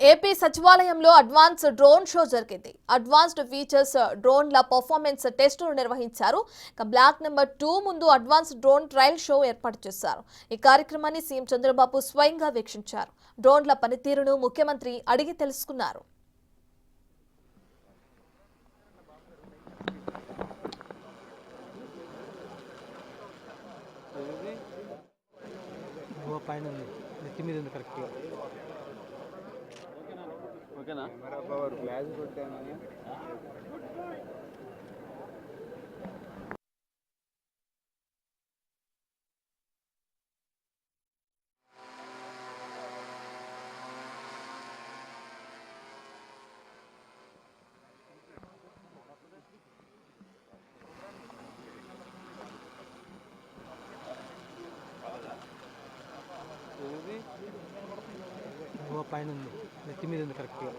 AP సచివాలయంలో advance drone show జరిగింది. Advanced features డ్రోన్ల పర్ఫార్మెన్స్ టెస్టులు నిర్వహించారు. బ్లాక్ నెంబర్ 2 ముందు అడ్వాన్స్ డ్రోన్ ట్రయల్ షో ఏర్పాటు చేశారు. ఈ కార్యక్రమాన్ని సీఎం చంద్రబాబు స్వయంగా వీక్షించారు. డ్రోన్ల పనితీరును ముఖ్యమంత్రి అడిగి తెలుసుకున్నారు. ఓకేనా పవర్ గ్లాస్ కొట్టాను. పైన ఉంది, నెత్తి మీద ఉంది కరెక్ట్గా.